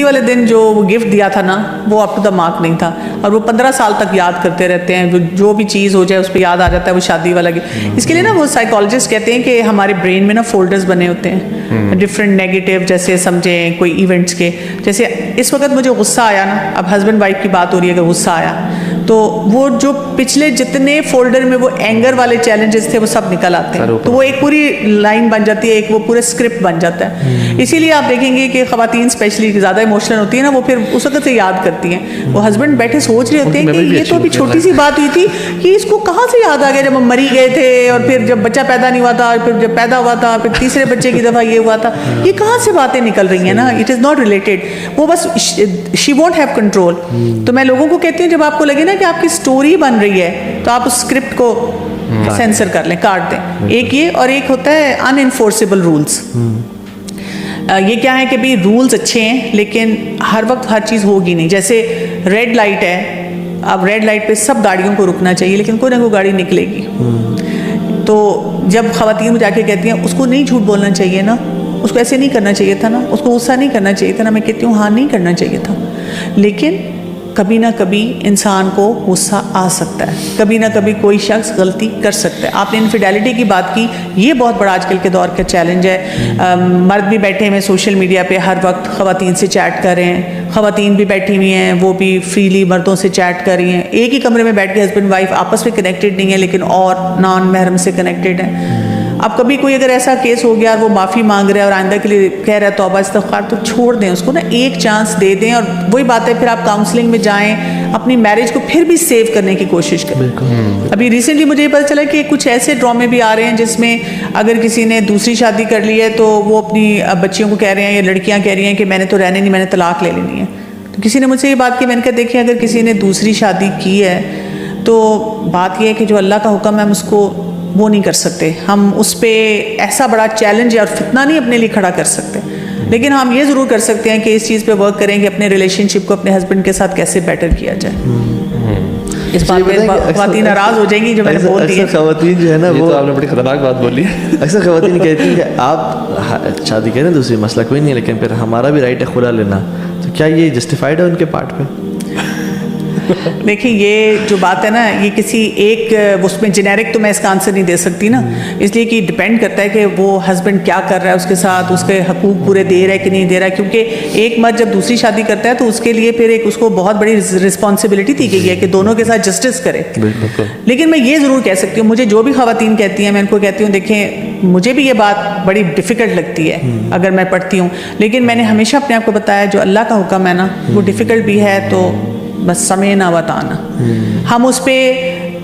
والے دن جو وہ گفٹ دیا تھا نا وہ اپ ٹو دا مارک نہیں تھا, اور وہ 15 سال تک یاد کرتے رہتے ہیں, جو بھی چیز ہو جائے اس پہ یاد آ جاتا ہے وہ شادی والا گفٹ. اس کے لیے نا وہ سائیکالوجسٹ کہتے ہیں کہ ہمارے برین میں نا فولڈرز بنے ہوتے ہیں ڈفرینٹ نیگیٹو, جیسے سمجھیں کوئی ایونٹس کے, جیسے اس وقت مجھے غصہ آیا نا, اب ہسبینڈ وائف کی بات ہو رہی ہے کہ غصہ آیا تو وہ جو پچھلے جتنے فولڈر میں وہ اینگر والے چیلنجز تھے وہ سب نکل آتے ہیں, تو وہ ایک پوری لائن بن جاتی ہے, ایک وہ پورے اسکرپٹ بن جاتا ہے. اسی لیے آپ دیکھیں گے کہ خواتین اسپیشلی زیادہ ایموشنل ہوتی ہیں نا, وہ پھر اس وقت سے یاد کرتی ہیں. وہ ہسبینڈ بیٹھے سوچ رہے ہوتے ہیں کہ یہ تو ابھی چھوٹی سی بات ہوئی تھی کہ اس کو کہاں سے یاد آ گیا جب ہم مری گئے تھے, اور پھر جب بچہ پیدا نہیں ہوا تھا, اور پھر جب پیدا ہوا تھا, پھر تیسرے بچے کی دفعہ یہ ہوا تھا, یہ کہاں سے باتیں نکل رہی ہیں نا, اٹ از ناٹ ریلیٹڈ. وہ بس شی وونٹ ہیو کنٹرول. تو میں لوگوں کو کہتی ہوں جب آپ کو لگے نا کہ آپ کی اسٹوری بن رہی ہے تو آپ اس اسکرپٹ کو سینسر کر لیں, کاٹ دیں. ایک یہ, اور ایک ہوتا ہے ان انفورسیبل رولس. یہ کیا ہے کہ بھی رولز اچھے ہیں لیکن ہر وقت ہر چیز ہوگی نہیں. جیسے ریڈ لائٹ ہے, اب ریڈ لائٹ پہ سب گاڑیوں کو رکنا چاہیے لیکن کوئی نہ کوئی گاڑی نکلے گی. تو جب خواتین جا کے کہتی ہیں اس کو نہیں جھوٹ بولنا چاہیے نا, اس کو ایسے نہیں کرنا چاہیے تھا نا, اس کو غصہ نہیں کرنا چاہیے تھا نا, میں کہتی ہوں ہاں نہیں کرنا چاہیے تھا, لیکن کبھی نہ کبھی انسان کو غصہ آ سکتا ہے, کبھی نہ کبھی کوئی شخص غلطی کر سکتا ہے. آپ نے انفیڈیلٹی کی بات کی, یہ بہت بڑا آج کل کے دور کا چیلنج ہے. مرد بھی بیٹھے ہوئے سوشل میڈیا پہ ہر وقت خواتین سے چیٹ کر رہے ہیں, خواتین بھی بیٹھی ہوئی ہیں وہ بھی فریلی مردوں سے چیٹ کر رہی ہیں. ایک ہی کمرے میں بیٹھ کے ہسبینڈ وائف آپس میں کنیکٹڈ نہیں ہے لیکن اور نان محرم سے کنیکٹڈ ہیں. اب کبھی کوئی اگر ایسا کیس ہو گیا اور وہ معافی مانگ رہا ہے اور آئندہ کے لیے کہہ رہا ہے توبہ استغفار, تو چھوڑ دیں اس کو نا, ایک چانس دے دیں. اور وہی بات ہے پھر آپ کاؤنسلنگ میں جائیں, اپنی میرج کو پھر بھی سیو کرنے کی کوشش کریں. ابھی ریسنٹلی مجھے یہ پتہ چلا کہ کچھ ایسے ڈرامے بھی آ رہے ہیں جس میں اگر کسی نے دوسری شادی کر لی ہے تو وہ اپنی بچیوں کو کہہ رہے ہیں, یا لڑکیاں کہہ رہی ہیں کہ میں نے تو رہنے نہیں, میں نے طلاق لے لینی ہے. تو کسی نے مجھ سے یہ بات کی, میں نے کہا دیکھیں اگر کسی نے دوسری شادی کی ہے تو بات یہ ہے کہ جو اللہ کا حکم ہے ہم اس کو وہ نہیں کر سکتے, ہم اس پہ ایسا بڑا چیلنج اور فتنہ نہیں اپنے لیے کھڑا کر سکتے, لیکن ہم یہ ضرور کر سکتے ہیں کہ اس چیز پہ ورک کریں کہ اپنے ریلیشن شپ کو اپنے ہسبینڈ کے ساتھ کیسے بیٹر کیا جائے. اس بات پہ خواتین ناراض ہو جائیں گی جو میں نے بول دی. خواتین جو ہے نا, وہ آپ نے بڑی خطرناک بات بولی. اکثر خواتین کہتی ہیں کہ آپ شادی کریں دوسری مسئلہ کوئی نہیں, لیکن پھر ہمارا بھی رائٹ ہے خلا لینا, تو کیا یہ جسٹیفائڈ ہے ان کے پارٹ پہ؟ دیکھیں یہ جو بات ہے نا, یہ کسی ایک اس میں جنیرک تو میں اس کا آنسر نہیں دے سکتی نا, اس لیے کہ ڈپینڈ کرتا ہے کہ وہ ہسبینڈ کیا کر رہا ہے اس کے ساتھ, اس کے حقوق پورے دے رہا ہے کہ نہیں دے رہا ہے. کیونکہ ایک مرد جب دوسری شادی کرتا ہے تو اس کے لیے پھر ایک اس کو بہت بڑی رسپانسبلٹی دی گئی ہے کہ دونوں کے ساتھ جسٹس کرے. لیکن میں یہ ضرور کہہ سکتی ہوں, مجھے جو بھی خواتین کہتی ہیں میں ان کو کہتی ہوں دیکھیں مجھے بھی یہ بات بڑی ڈیفیکلٹ لگتی ہے اگر میں پڑھتی ہوں, لیکن میں نے ہمیشہ اپنے آپ کو بتایا جو اللہ کا حکم ہے نا وہ ڈیفیکلٹ بھی ہے تو بس سمعنا وطاعنا. ہم اس پہ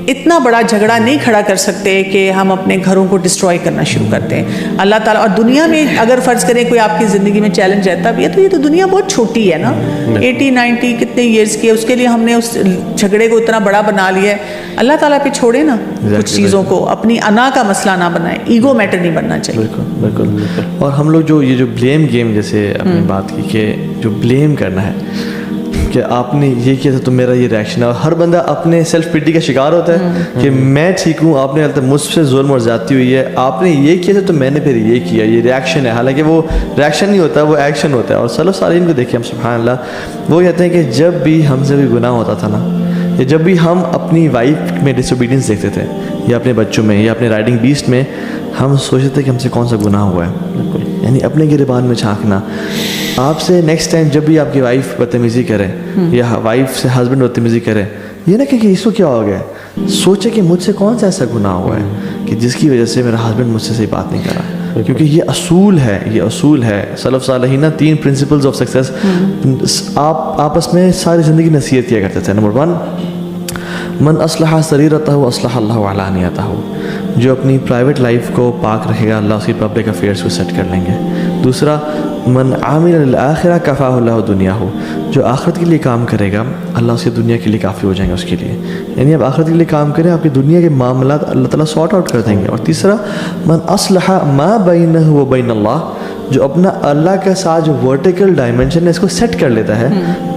اتنا بڑا جھگڑا نہیں کھڑا کر سکتے کہ ہم اپنے گھروں کو ڈسٹروائے کرنا شروع کرتے ہیں. اللہ تعالیٰ, اور دنیا میں اگر فرض کریں کوئی آپ کی زندگی میں چیلنج رہتا بھی ہے تو یہ تو دنیا بہت چھوٹی ہے نا, 80-90 کتنے ایئرس کی ہے, اس کے لیے ہم نے اس جھگڑے کو اتنا بڑا بنا لیا ہے. اللہ تعالیٰ پہ چھوڑے نا کچھ چیزوں کو, اپنی انا کا مسئلہ نہ بنائیں, ایگو میٹر نہیں بننا چاہیے. بالکل. اور ہم لوگ جو یہ جو بلیم گیم جیسے آپ نے بات کی کہ جو بلیم کرنا ہے کہ آپ نے یہ کیا تھا تو میرا یہ ریئیکشن ہے, اور ہر بندہ اپنے سیلف پیٹی کا شکار ہوتا ہے کہ میں ٹھیک ہوں, آپ نے مجھ سے ظلم اور زیادتی ہوئی ہے, آپ نے یہ کیا تھا تو میں نے پھر یہ کیا, یہ ریئیکشن ہے. حالانکہ وہ ریئیکشن نہیں ہوتا, وہ ایکشن ہوتا ہے. اور سلف صالحین کو دیکھیں ہم, سبحان اللہ, وہ کہتے ہیں کہ جب بھی ہم سے کوئی گناہ ہوتا تھا نا, یا جب بھی ہم اپنی وائف میں ڈس اوبیڈینس دیکھتے تھے یا اپنے بچوں میں یا اپنے رائڈنگ بیسٹ میں, ہم سوچتے تھے کہ ہم سے کون سا گناہ ہوا ہے. یعنی اپنے گریبان میں جھانکنا. آپ سے نیکسٹ ٹائم جب بھی آپ کی وائف بدتمیزی کرے یا وائف سے ہسبینڈ بدتمیزی کرے, یہ نہ کہ اس کو کیا ہو گیا, سوچے کہ مجھ سے کون سا ایسا گناہ ہوا ہے کہ جس کی وجہ سے میرا ہسبینڈ مجھ سے صحیح بات نہیں کر رہا. کیونکہ یہ اصول ہے سلف صالحین 3 پرنسپلز آف سکسیس. آپ آپس میں ساری زندگی نصیحت کیا کرتے تھے. نمبر 1, من اصلح سریرتہ اصلح اللہ علانیتہ, جو اپنی پرائیویٹ لائف کو پاک رکھے گا اللہ اس کی پبلک افیئرس کو سیٹ کر لیں گے. دوسرا, من عامل للآخرہ کفاہ اللہ دنیاہ, جو آخرت کے لیے کام کرے گا اللہ اس کی دنیا کے لیے کافی ہو جائیں گے اس کے لیے. یعنی آپ آخرت کے لیے کام کریں, آپ کی دنیا کے معاملات اللہ تعالیٰ سارٹ آؤٹ کر دیں گے. اور تیسرا, من اصلح ما بینہ و بین اللہ, جو اپنا اللہ کے ساتھ جو ورٹیکل ڈائمنشن ہے اس کو سیٹ کر لیتا ہے,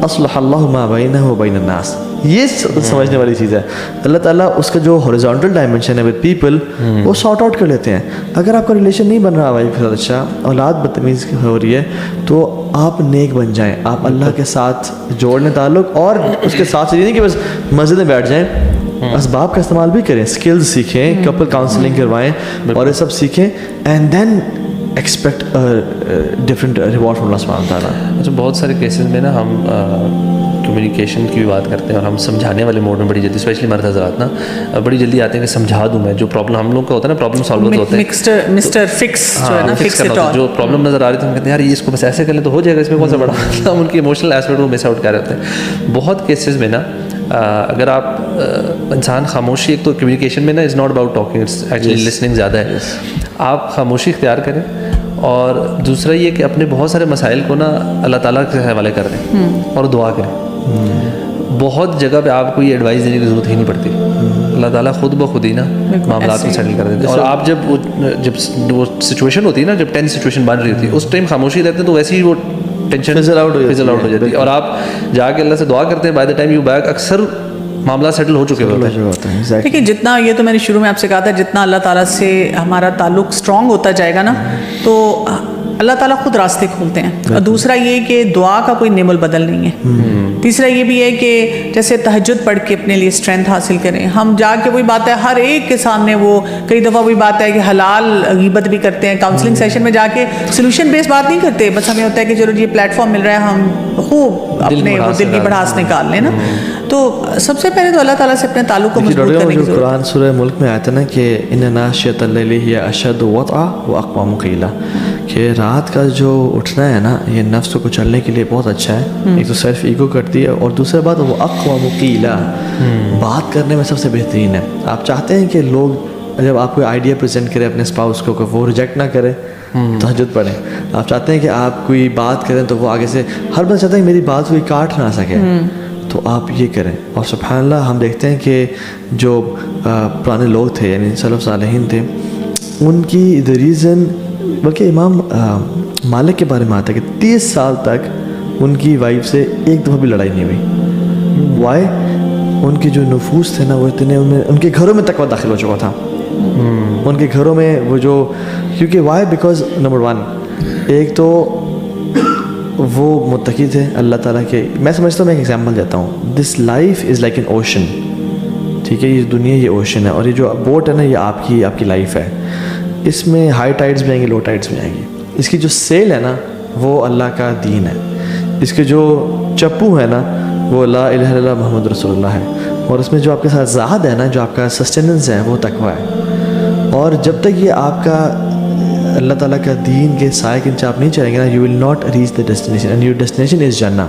اصلح اللہ ما بینہ و بین الناس, یہ سمجھنے والی چیز ہے. اللہ تعالیٰ اس کا جو ہاریزونٹل ڈائمنشن ہے ود پیپل وہ سارٹ آؤٹ کر لیتے ہیں. اگر آپ کا ریلیشن نہیں بن رہا وائف کے ساتھ اچھا, اولاد بدتمیز ہو رہی ہے, تو آپ نیک بن جائیں, آپ اللہ کے ساتھ جوڑ لیں تعلق, اور اس کے ساتھ یہ نہیں کہ بس مسجد میں بیٹھ جائیں, اسباب کا استعمال بھی کریں, اسکلز سیکھیں, کپل کاؤنسلنگ کروائیں اور یہ سب سیکھیں, and then expect different reward from اللہ سبحانہ وتعالیٰ. اچھا, بہت سارے کیسز میں نا ہم کمیونیکیشن کی بھی بات کرتے ہیں, اور ہم سمجھانے والے موڈ میں بڑی جلدی, اسپیشلی مرد حضرات نا بڑی جلدی آتے ہیں کہ سمجھا دوں میں, جو پرابلم ہم لوگ کا ہوتا ہے نا, پرابلم سالورز ہوتے ہیں, مسٹر فکس جو ہے نا, فکس اٹ آل, جو پرابلم نظر آ رہی تھی ہم کہتے ہیں یار یہ اس کو بس ایسے کر لیں تو ہو جائے گا, اس میں کون سا بڑا, ہم ان کی ایموشنل ایسپیکٹ کو مس آؤٹ کر رہے ہوتے ہیں. بہت کیسز میں نا اگر آپ انسان خاموشی, ایک تو کمیونیکیشن میں نا is not about talking, it's actually listening زیادہ ہے, آپ خاموشی اختیار کریں, اور دوسرا یہ کہ اپنے بہت سارے مسائل کو نا اللہ تعالیٰ کے حوالے کر دیں اور دعا کریں. بہت جگہ پہ آپ کو یہ ایڈوائس دینے کی ضرورت ہی نہیں پڑتی, اللہ تعالیٰ خود بخود ہی نا معاملات کو سیٹل کر دیتے ہیں. اور آپ جب وہ سچویشن ہوتی ہے نا, جب ٹینس سچویشن بن رہی ہوتی ہے, اس ٹائم خاموشی رہتے ہیں تو ویسے ہی وہ ٹینشن فزل آؤٹ ہو جاتی ہے, اور آپ جا کے اللہ سے دعا کرتے ہیں, by the time you back اکثر معاملہ سیٹل ہو چکے ہوتے ہیں. دیکھیے جتنا, یہ تو میں نے شروع میں آپ سے کہا تھا, جتنا اللہ تعالیٰ سے ہمارا تعلق اسٹرانگ ہوتا جائے گا نا, تو اللہ تعالیٰ خود راستے کھولتے ہیں. اور دوسرا یہ کہ دعا کا کوئی نعم البدل نہیں ہے. تیسرا یہ بھی ہے کہ جیسے تہجد پڑھ کے اپنے لیے اسٹرینتھ حاصل کریں. ہم جا کے وہی بات ہے, ہر ایک کے سامنے وہ کئی دفعہ وہی بات ہے کہ حلال غیبت بھی کرتے ہیں. کاؤنسلنگ سیشن میں جا کے سولوشن بیس بات نہیں کرتے, بس ہمیں ہوتا ہے کہ چلو یہ پلیٹ فارم مل رہا ہے, ہم خوب اپنے وہ دل کی بڑھاس نکال لیں نا. تو سب سے پہلے تو اللہ تعالیٰ سے اپنے تعلق کو مضبوط کرنے کی ضرورت ہے. قرآن سورہ ملک میں آتا ہے نا کہ ان ناشئۃ اللیل ہی اشد وطئا واقوم قیلا, کہ رات کا جو اٹھنا ہے نا یہ نفس کو چلنے کے لیے بہت اچھا ہے. ایک تو سیلف ایگو کرتی ہے, اور دوسری بات وہ اقوام قیلا, بات کرنے میں سب سے بہترین ہے. آپ چاہتے ہیں کہ لوگ جب آپ کوئی آئیڈیا پریزنٹ کرے اپنے اسپاؤس کو, وہ ریجیکٹ نہ کرے, تہجد پڑھیں. آپ چاہتے ہیں کہ آپ کوئی بات کریں تو وہ آگے سے, ہر بندہ چاہتا ہے کہ میری بات کوئی کاٹ نہ سکے, تو آپ یہ کریں. اور سبحان اللہ ہم دیکھتے ہیں کہ جو پرانے لوگ تھے, یعنی سلف صالحین تھے, ان کی دا ریزن, بلکہ امام مالک کے بارے میں آتا ہے کہ 30 سال تک ان کی وائف سے ایک دفعہ بھی لڑائی نہیں ہوئی. وائی؟ ان کے جو نفوس تھے نا وہ اتنے, ان کے گھروں میں تقویٰ داخل ہو چکا تھا, ان کے گھروں میں وہ جو, کیونکہ وائی, بیکاز نمبر 1 ایک تو وہ متقی تھے اللہ تعالیٰ کے. میں سمجھتا ہوں, میں ایک ایگزامپل دیتا ہوں, this life is like an ocean, ٹھیک ہے, یہ دنیا یہ اوشن ہے, اور یہ جو بوٹ ہے نا یہ آپ کی لائف ہے. اس میں ہائی ٹائڈز بھی آئیں گے, لو ٹائڈز بھی آئیں گے. اس کی جو سیل ہے نا وہ اللہ کا دین ہے, اس کے جو چپو ہے نا وہ لا الہ الا اللہ محمد رسول اللہ ہے, اور اس میں جو آپ کے ساتھ زاد ہے نا, جو آپ کا سسٹیننس ہے وہ تقویٰ ہے. اور جب تک یہ آپ کا اللہ تعالیٰ کا دین کے سائے کے نیچے آپ نہیں چلیں گے نا, you will not reach the destination, and your destination is جنہ.